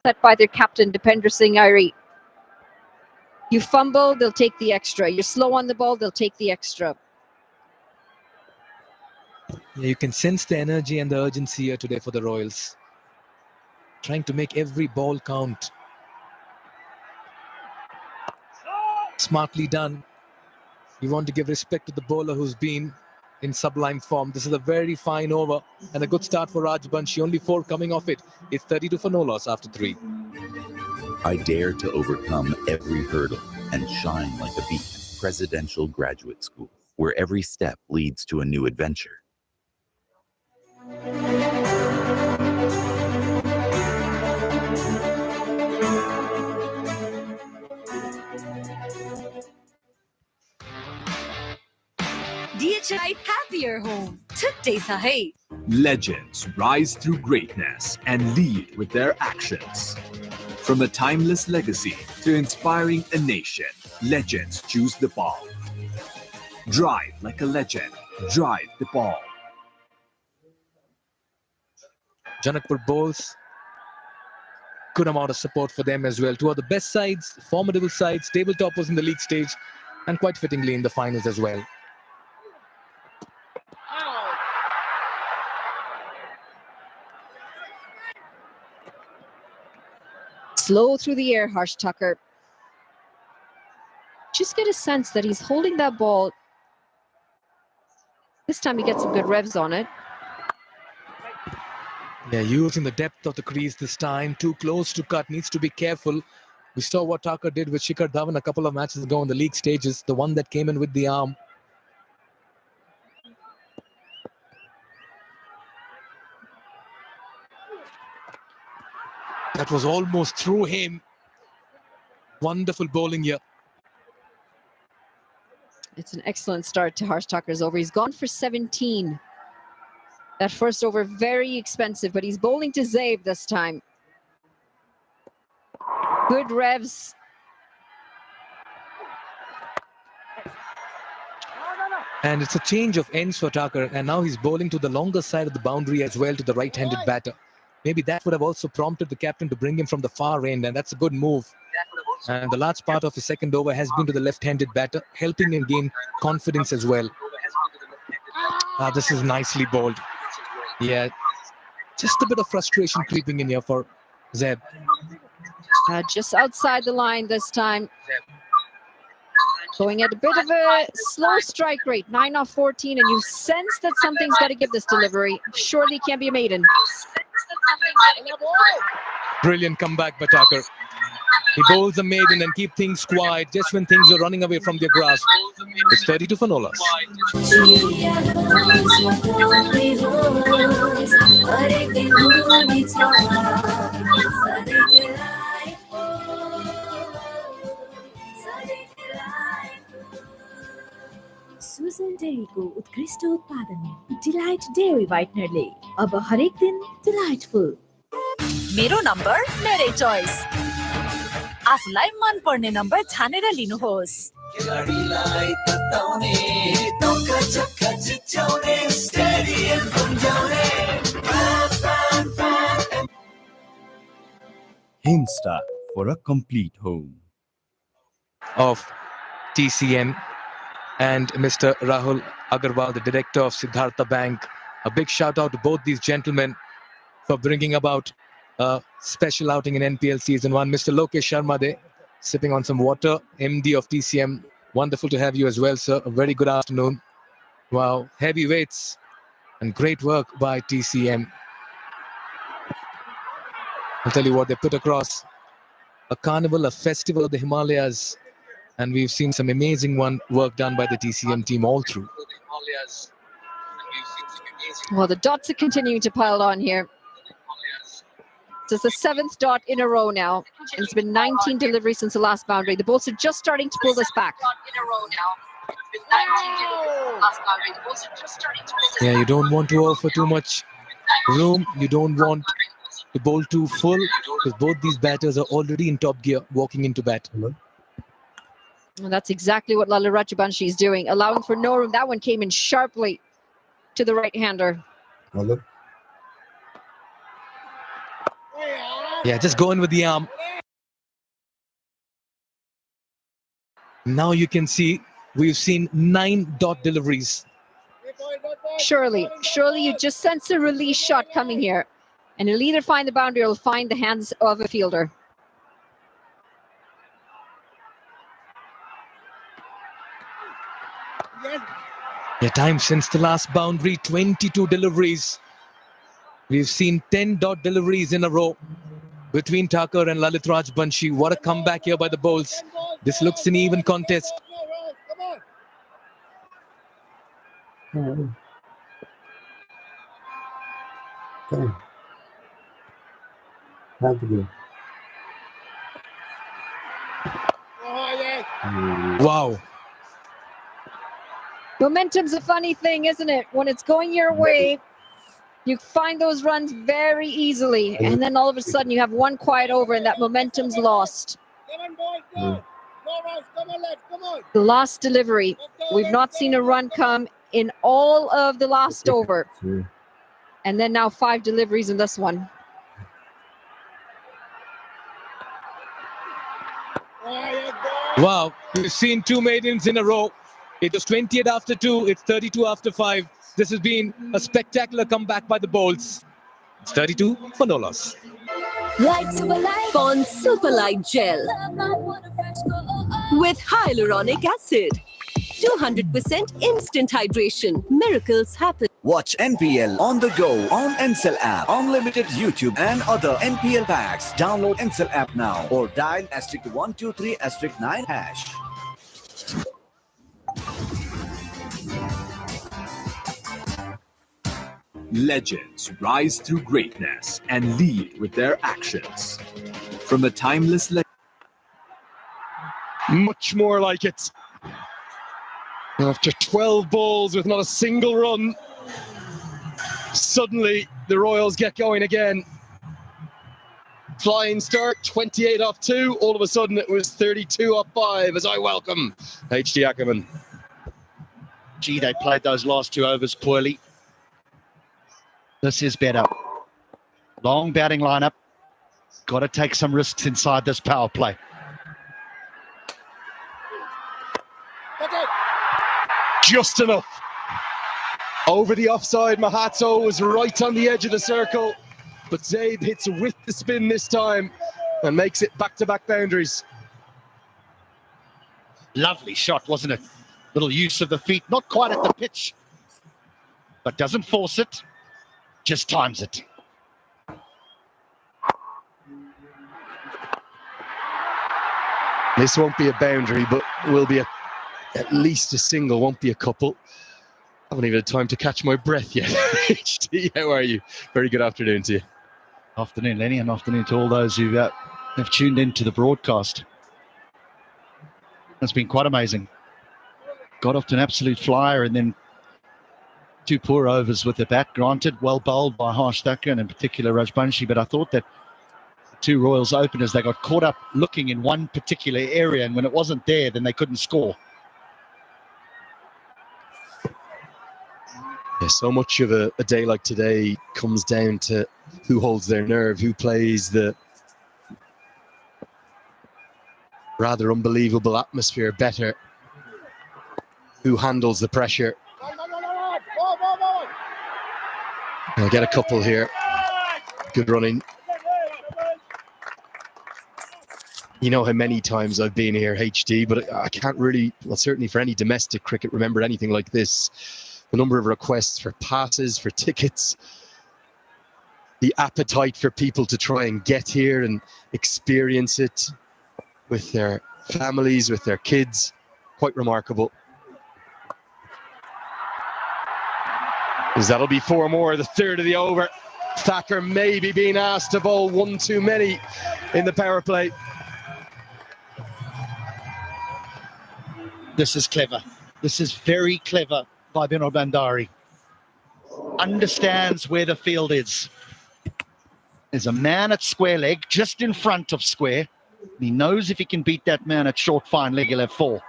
Set by their captain, Dipender Singh Airi. You fumble, they'll take the extra. You're slow on the ball, they'll take the extra. Yeah, you can sense the energy and the urgency here today for the Royals. Trying to make every ball count. Smartly done. You want to give respect to the bowler who's been in sublime form. This is a very fine over and a good start for Rajbanshi. Only 4 coming off it. It's 32 for no loss after 3. I dare to overcome every hurdle and shine like a beacon. Presidential Graduate School, where every step leads to a new adventure. DHI Happier Home. Today sahi. Legends rise through greatness and lead with their actions. From a timeless legacy to inspiring a nation, legends choose the ball. Drive like a legend. Drive the ball. Janakpur bowls. Good amount of support for them as well. 2 of the best sides, formidable sides, table toppers in the league stage, and quite fittingly in the finals as well. Slow through the air, Harsh Tucker. Just get a sense that he's holding that ball. This time he gets some good revs on it. Yeah, using the depth of the crease this time. Too close to cut. Needs to be careful. We saw what Tucker did with Shikhar Dhawan a couple of matches ago in the league stages. The one that came in with the arm. That was almost through him. Wonderful bowling here. It's an excellent start to Harsh Tucker's over. He's gone for 17. That first over, very expensive, but he's bowling to Zaib this time. Good revs. And it's a change of ends for Tucker. And now he's bowling to the longer side of the boundary as well, to the right-handed batter. Maybe that would have also prompted the captain to bring him from the far end, and that's a good move. And the large part of his second over has been to the left-handed batter, helping him gain confidence as well. This is nicely bowled. Yeah, just a bit of frustration creeping in here for Zeb. Just outside the line this time. Going at a bit of a slow strike rate, 9 off 14, and you sense that something's got to give this delivery. Surely can't be a maiden. Brilliant comeback by Tucker. He bowls a maiden and keep things quiet just when things are running away from their grasp. It's 32 for no loss. सुजन डेयरीको उत्कृष्ट उत्पादन delight dairy व्हाइटनरले अब हरेक दिन delightful. मेरो number मेरै चोइस। आफूलाई मन पर्ने नम्बर छानेर लिनुहोस्। खिलाडीलाई तताउने टोका चक्का चिच्याउने stadium गुन्जाउने Himstar for a complete home. Of TCM and Mr. Rahul Agarwal, the director of Siddhartha Bank. A big shout out to both these gentlemen for bringing about a special outing in NPL Season 1. Mr. Lokesh Sharma there, sipping on some water, MD of TCM. Wonderful to have you as well, sir. A very good afternoon. Wow, heavyweights and great work by TCM. I'll tell you what they put across. A carnival, a festival of the Himalayas. And we've seen some amazing work done by the TCM team all through. Well, the dots are continuing to pile on here. This is the 7th dot in a row now. And it's been 19 deliveries since the last boundary. The Bulls are just starting to pull this back. Yeah, you don't want to offer too much room. You don't want to bowl too full, because both these batters are already in top gear walking into bat. And that's exactly what Lalit Rajbanshi is doing, allowing for no room. That one came in sharply to the right-hander. Yeah, just go in with the arm. Now you can see we've seen 9 dot deliveries. Surely you just sense a release shot coming here. And he'll either find the boundary or he'll find the hands of a fielder. Yeah, time since the last boundary, 22 deliveries. We've seen 10 dot deliveries in a row between Thakur and Lalit Rajbanshi. What a comeback here by the bowls. This looks an even contest. Wow. Momentum's a funny thing, isn't it? When it's going your way, you find those runs very easily. And then all of a sudden you have one quiet over and that momentum's lost. The last delivery. We've not seen a run come in all of the last over. And then now 5 deliveries in this one. Wow, we've seen 2 maidens in a row. It was 28 after 2, it's 32 after 5. This has been a spectacular comeback by the bowls. It's 32 for no loss. Pond Super Light Gel with hyaluronic acid. 200% instant hydration. Miracles happen. Watch NPL on the go on Ncell app. Unlimited YouTube and other NPL packs. Download Ncell app now or dial *123*9#. Legends rise through greatness and lead with their actions. From a timeless Much more like it. After 12 balls with not a single run, suddenly the Royals get going again. Flying start, 28 off 2. All of a sudden it was 32 off 5 as I welcome H.D. Ackerman. Gee, they played those last 2 overs poorly. This is better. Long batting lineup. Got to take some risks inside this power play. Just enough. Over the offside, Mahatso was right on the edge of the circle, but Zaid hits with the spin this time and makes it back-to-back boundaries. Lovely shot, wasn't it? Little use of the feet, not quite at the pitch, but doesn't force it, just times it. This won't be a boundary, but will be at least a single, won't be a couple. I haven't even had time to catch my breath yet. HT, how are you? Very good afternoon to you. Afternoon, Lenny, and afternoon to all those who have tuned into the broadcast. It's been quite amazing. Got off to an absolute flyer and then 2 poor overs with the bat. Granted, well bowled by Harsh Thakur and in particular Rajbanshi, but I thought that the 2 Royals openers, they got caught up looking in one particular area, and when it wasn't there, then they couldn't score. Yeah, so much of a day like today comes down to who holds their nerve, who plays the rather unbelievable atmosphere better, who handles the pressure. I'll get a couple here. Good running. You know how many times I've been here, HD, but I can't really, well, certainly for any domestic cricket, remember anything like this. The number of requests for passes, for tickets, the appetite for people to try and get here and experience it with their families, with their kids. Quite remarkable. As that'll be 4 more, the third of the over. Thakur maybe being asked to bowl 1 too many in the power play. This is clever. This is very clever by Binod Bandari. Understands where the field is. There's a man at square leg, just in front of square. He knows if he can beat that man at short fine leg, he'll have 4.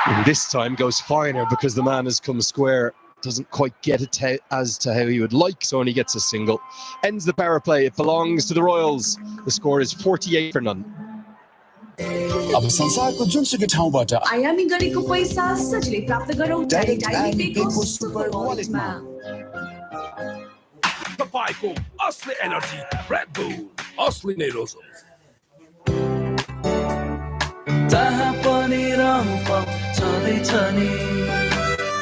And this time goes finer because the man has come square doesn't quite get it as to how he would like, so only gets a single. Ends the power play. It belongs to the Royals. The score is 48 for none. अब संसारको जुनसुकै ठाउँबाट आयामी गरेको पैसा सजिलै प्राप्त गरौँ direct direct phaco phaco super वालेटमा तपाईको असली एनर्जी रेड बुल असली नै रोजो जहाँ पनि रमपम छँदैछ नि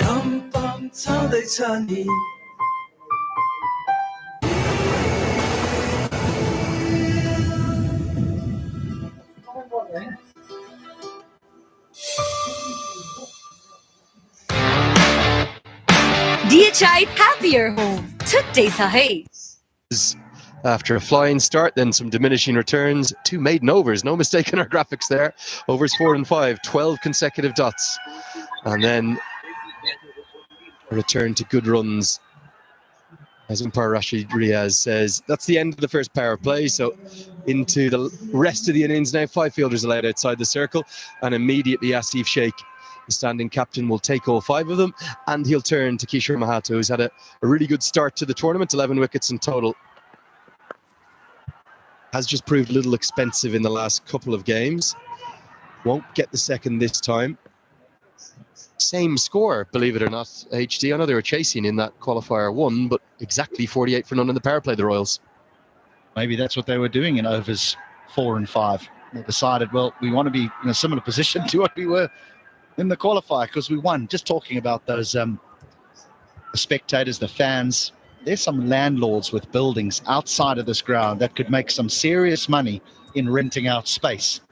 रमपम छँदैछ नि DHI happier home. Today's hey. After a flying start, then some diminishing returns. 2 maiden overs, no mistake in our graphics there. Overs 4 and 5, 12 consecutive dots. And then a return to good runs. As umpire Rashid Riaz says, that's the end of the first power play. So into the rest of the innings now, 5 fielders allowed outside the circle. And immediately Asif Sheikh, the standing captain, will take all 5 of them, and he'll turn to Kishore Mahato, who's had a really good start to the tournament, 11 wickets in total. Has just proved a little expensive in the last couple of games. Won't get the second this time. Same score, believe it or not, HD. I know they were chasing in that qualifier 1, but exactly 48 for none in the power play, the Royals. Maybe that's what they were doing in overs 4 and 5. They decided, well, we want to be in a similar position to what we were in the qualifier because we won. Just talking about those the spectators, the fans, there's some landlords with buildings outside of this ground that could make some serious money in renting out space.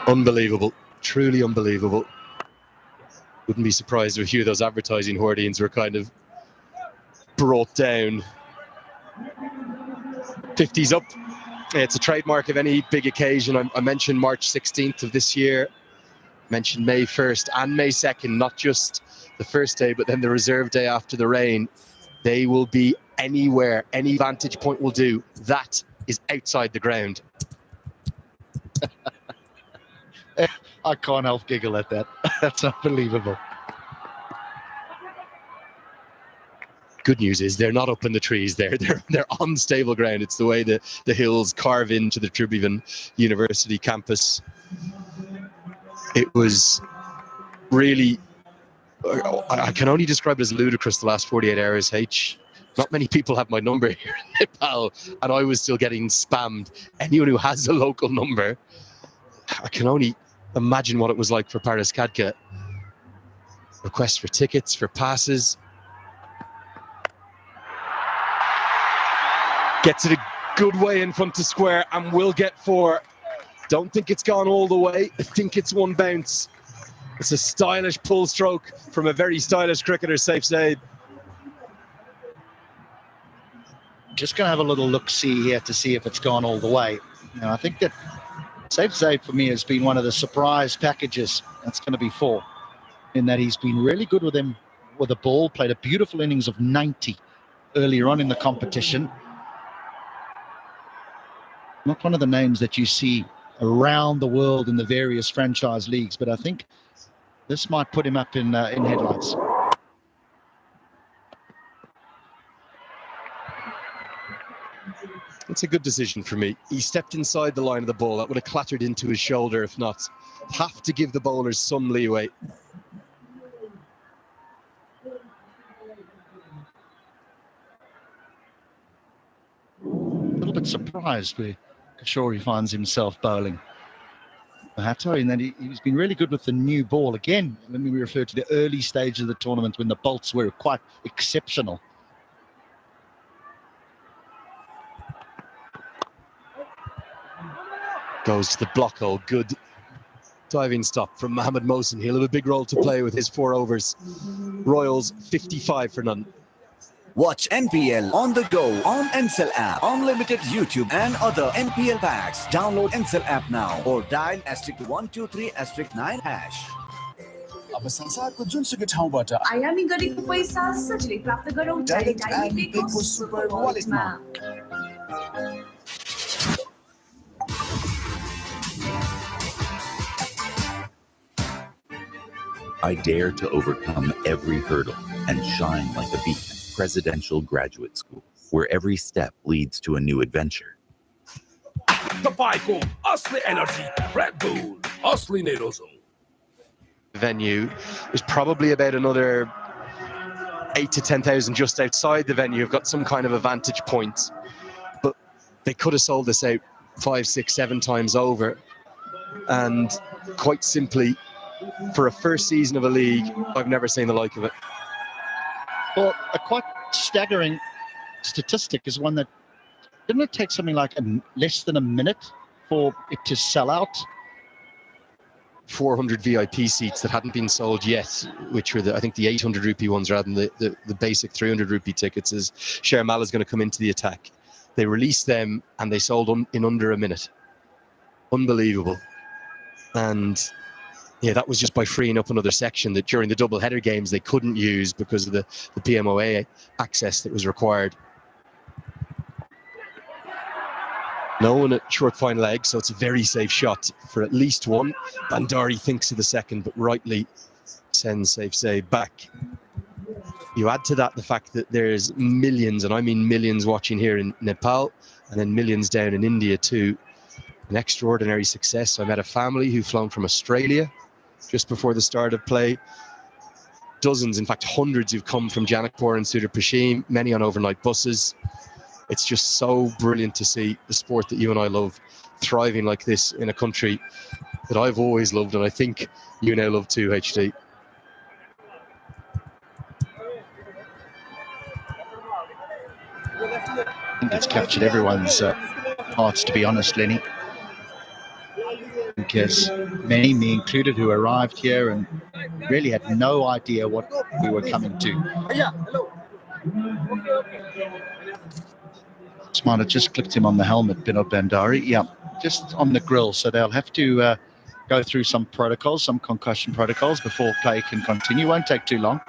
Unbelievable, truly unbelievable. Wouldn't be surprised if a few of those advertising hoardings were kind of brought down. 50's up. It's a trademark of any big occasion. I mentioned March 16th of this year, mentioned May 1st and May 2nd, not just the first day, but then the reserve day after the rain. They will be anywhere, any vantage point will do. That is outside the ground. I can't help giggle at that. That's unbelievable. Good news is they're not up in the trees there. They're on stable ground. It's the way the hills carve into the Tribhuvan University campus. It was really, I can only describe it as ludicrous the last 48 hours, H. Not many people have my number here in Nepal, and I was still getting spammed. Anyone who has a local number, I can only imagine what it was like for Paris Kadka. Requests for tickets, for passes. Gets it a good way in front to square and will get 4. Don't think it's gone all the way. I think it's one bounce. It's a stylish pull stroke from a very stylish cricketer, Saif Zaid. Just going to have a little look-see here to see if it's gone all the way. Now, I think that Saif Zaid for me has been one of the surprise packages. That's going to be 4. In that he's been really good with him with the ball, played a beautiful innings of 90 earlier on in the competition. Not one of the names that you see around the world in the various franchise leagues, but I think this might put him up in headlights. It's a good decision for me. He stepped inside the line of the ball. That would have clattered into his shoulder if not. Have to give the bowlers some leeway. A little bit surprised with Kishore he finds himself bowling. Mahato, and then he's been really good with the new ball. Again, let me refer to the early stage of the tournament when the bolts were quite exceptional. Goes to the block hole. Good diving stop from Mohamed Mohsen. He'll have a big role to play with his 4 overs. Royals 55 for none. Watch NPL on the go on Ncell app, unlimited YouTube and other NPL packs. Download Ncell app now or dial *123*9#. अब संसारको जुनसुकै ठाउँबाट आयामी गरेको पैसा सजिलै प्राप्त गरौँ डाइरेक्ट डाइरेक्ट पेको सुपर वालेटमा I dare to overcome every hurdle and shine like a beacon. Presidential Graduate School, where every step leads to a new adventure. Tapayko, Asli Energy, Red Bull, Asli Nerozum. Venue is probably about another 8 to 10,000 just outside the venue. Have got some kind of a vantage point, but they could have sold this out 5, 6, 7 times over. And quite simply, for a first season of a league, I've never seen the like of it. Well, a quite staggering statistic is one that didn't it take something like less than a minute for it to sell out? 400 VIP seats that hadn't been sold yet, which were I think the 800 rupee ones rather than the basic 300 rupee tickets, as Sharmal is going to come into the attack. They released them and they sold in under a minute. Unbelievable. And yeah, that was just by freeing up another section that during the double header games they couldn't use because of the PMOA access that was required. No one at short fine leg, so it's a very safe shot for at least one. Bandari thinks of the second, but rightly sends safe save back. You add to that the fact that there's millions, and I mean millions, watching here in Nepal, and then millions down in India too. An extraordinary success. I met a family who've flown from Australia just before the start of play. Dozens, in fact hundreds, who've come from Janakpur and sudurpaschim, many on overnight buses. It's just so brilliant to see the sport that you and I love thriving like this in a country that I've always loved, and I think you now love too, HD. I think it's captured everyone's hearts, to be honest, Lenny. Because many, me included, who arrived here and really had no idea what we were coming to. Smart just clipped him on the helmet, Binod Bandari. Yeah, just on the grill. So they'll have to go through some protocols, some concussion protocols before play can continue. Won't take too long.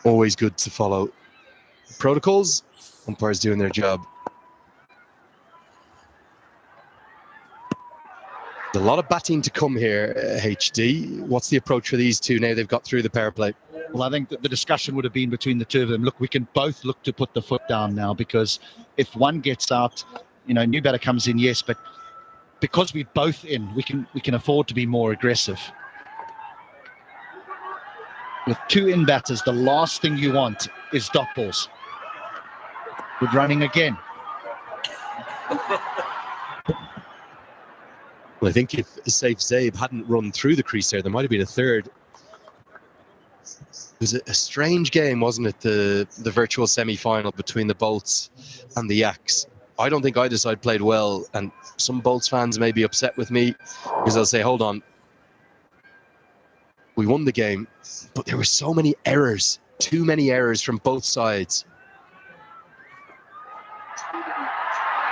Always good to follow protocols. Umpires doing their job. There's a lot of batting to come here, HD. What's the approach for these two now they've got through the power play? Well, I think that the discussion would have been between the two of them. Look, we can both look to put the foot down now, because if one gets out, you know, new batter comes in, yes, but because we're both in, we can afford to be more aggressive. With two in batters, the last thing you want is dot balls. Good running again. Well, I think if Saif Zaib hadn't run through the crease there might have been a third. It was a strange game, wasn't it? The virtual semi-final between the Bolts and the Yaks. I don't think either side played well, and some Bolts fans may be upset with me because they'll say, hold on, we won the game, but there were so many errors, too many errors from both sides.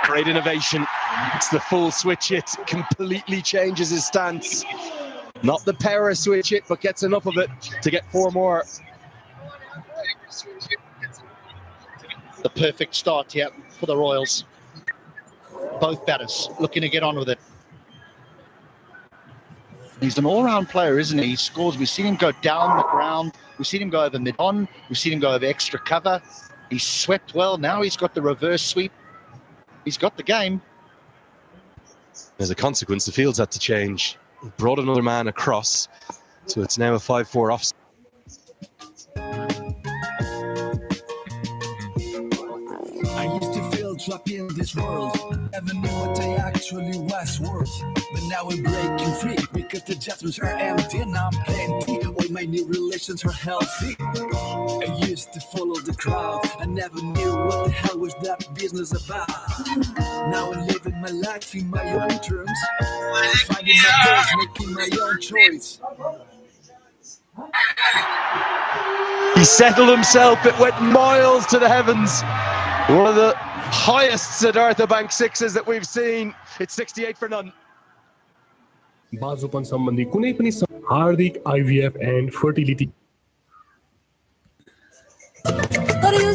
Great innovation. It's the full switch hit, completely changes his stance. Not the power switch hit, but gets enough of it to get 4 more. The perfect start here for the Royals. Both batters looking to get on with it. He's an all-round player, isn't he? He scores. We've seen him go down the ground. We've seen him go over mid-on. We've seen him go over extra cover. He's swept well. Now he's got the reverse sweep. He's got the game. As a consequence, the fields had to change. Brought another man across, so it's now a 5-4 offside. I used to feel trapped in this world, never knew what I actually was worth. But now I'm breaking free because the judgments are empty and I'm plenty. All my new relations are healthy. I used to follow the crowd, I never knew what the hell was that business about. Now I'm living my life in my own terms, finding my goals, making my own choice. He settled himself. It went miles to the heavens. One of the highest Siddhartha Bank sixes that we've seen. It's 68 for none. बाजुपन सम्बन्धी कुनै पनि हार्दिक IVF and fertility तर यो